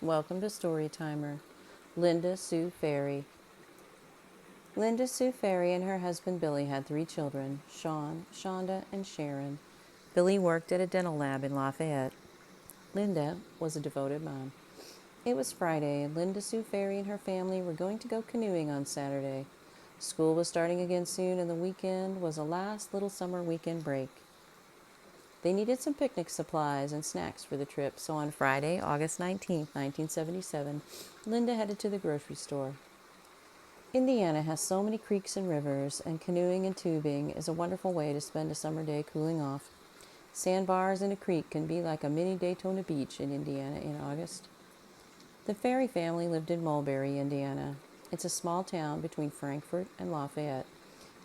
Welcome to Storytimer. Linda Sue Ferry. Linda Sue Ferry and her husband Billy had 3 children, Sean, Shonda, and Sharon. Billy worked at a dental lab in Lafayette. Linda was a devoted mom. It was Friday, and Linda Sue Ferry and her family were going to go canoeing on Saturday. School was starting again soon, and the weekend was a last little summer weekend break. They needed some picnic supplies and snacks for the trip, so on Friday, August 19th, 1977, Linda headed to the grocery store. Indiana has so many creeks and rivers, and canoeing and tubing is a wonderful way to spend a summer day cooling off. Sandbars in a creek can be like a mini Daytona Beach in Indiana in August. The Ferry family lived in Mulberry, Indiana. It's a small town between Frankfort and Lafayette.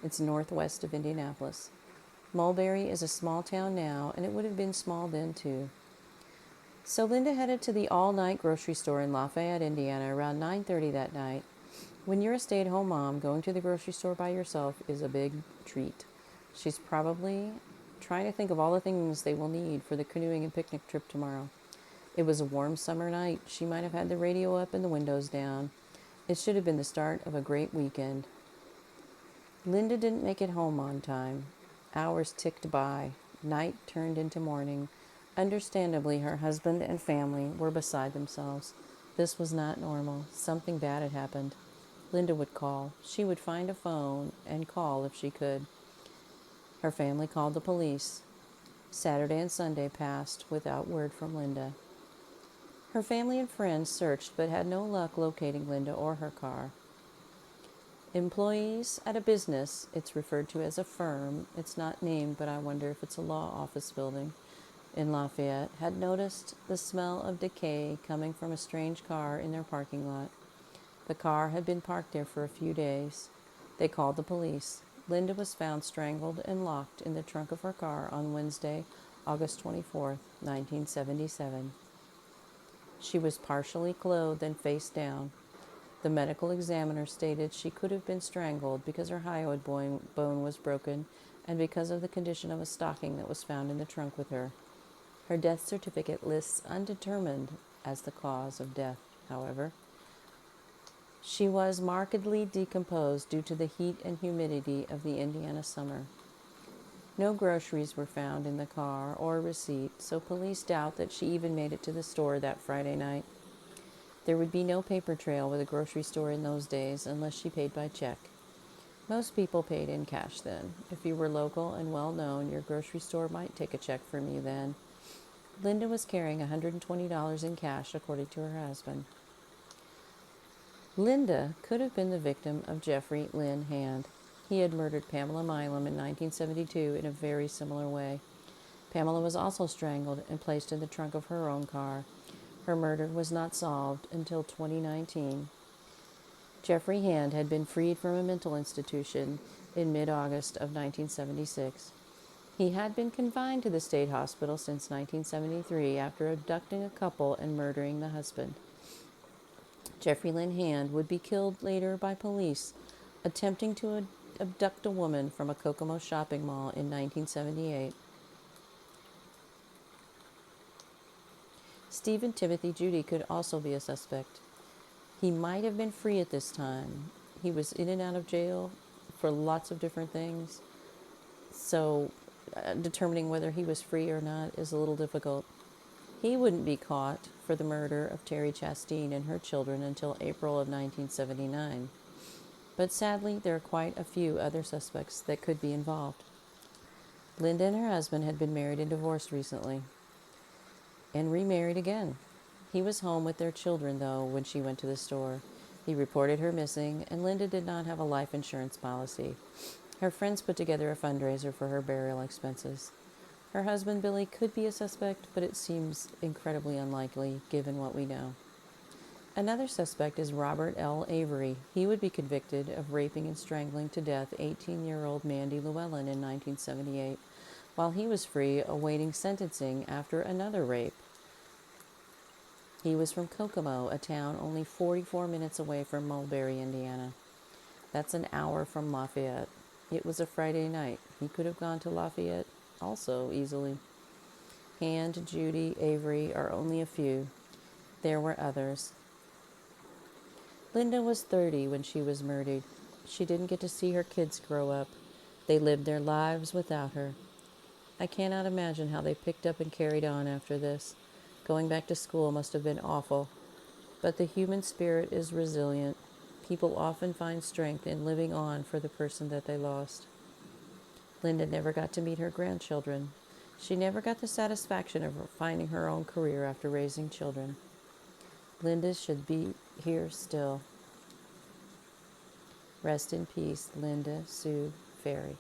It's northwest of Indianapolis. Mulberry is a small town now, and it would have been small then too. So Linda headed to the all-night grocery store in Lafayette, Indiana around 9:30 that night. When you're a stay-at-home mom, going to the grocery store by yourself is a big treat. She's probably trying to think of all the things they will need for the canoeing and picnic trip tomorrow. It was a warm summer night. She might have had the radio up and the windows down. It should have been the start of a great weekend. Linda didn't make it home on time. Hours ticked by. Night turned into morning. Understandably, her husband and family were beside themselves. This was not normal. Something bad had happened. Linda would call. She would find a phone and call if she could. Her family called the police. Saturday and Sunday passed without word from Linda. Her family and friends searched but had no luck locating Linda or her car. Employees at a business, it's referred to as a firm, it's not named, but I wonder if it's a law office building, in Lafayette, had noticed the smell of decay coming from a strange car in their parking lot. The car had been parked there for a few days. They called the police. Linda was found strangled and locked in the trunk of her car on Wednesday, August 24th, 1977. She was partially clothed and face down. The medical examiner stated she could have been strangled because her hyoid bone was broken and because of the condition of a stocking that was found in the trunk with her. Her death certificate lists undetermined as the cause of death, however. She was markedly decomposed due to the heat and humidity of the Indiana summer. No groceries were found in the car or a receipt, so police doubt that she even made it to the store that Friday night. There would be no paper trail with a grocery store in those days unless she paid by check. Most people paid in cash then. If you were local and well known, your grocery store might take a check from you then. Linda was carrying $120 in cash, according to her husband. Linda could have been the victim of Jeffrey Lynn Hand. He had murdered Pamela Milam in 1972 in a very similar way. Pamela was also strangled and placed in the trunk of her own car. Her murder was not solved until 2019. Jeffrey Hand had been freed from a mental institution in mid-August of 1976. He had been confined to the state hospital since 1973 after abducting a couple and murdering the husband. Jeffrey Lynn Hand would be killed later by police attempting to abduct a woman from a Kokomo shopping mall in 1978. Stephen Timothy Judy could also be a suspect. He might have been free at this time. He was in and out of jail for lots of different things, so determining whether he was free or not is a little difficult. He wouldn't be caught for the murder of Terry Chastain and her children until April of 1979. But sadly, there are quite a few other suspects that could be involved. Linda and her husband had been married and divorced recently, and remarried again. He was home with their children, though, when she went to the store. He reported her missing, and Linda did not have a life insurance policy. Her friends put together a fundraiser for her burial expenses. Her husband, Billy, could be a suspect, but it seems incredibly unlikely, given what we know. Another suspect is Robert L. Avery. He would be convicted of raping and strangling to death 18-year-old Mandy Llewellyn in 1978, while he was free awaiting sentencing after another rape. He was from Kokomo, a town only 44 minutes away from Mulberry, Indiana. That's an hour from Lafayette. It was a Friday night. He could have gone to Lafayette also easily. Hand, Judy, Avery are only a few. There were others. Linda was 30 when she was murdered. She didn't get to see her kids grow up. They lived their lives without her. I cannot imagine how they picked up and carried on after this. Going back to school must have been awful. But the human spirit is resilient. People often find strength in living on for the person that they lost. Linda never got to meet her grandchildren. She never got the satisfaction of finding her own career after raising children. Linda should be here still. Rest in peace, Linda Sue Ferry.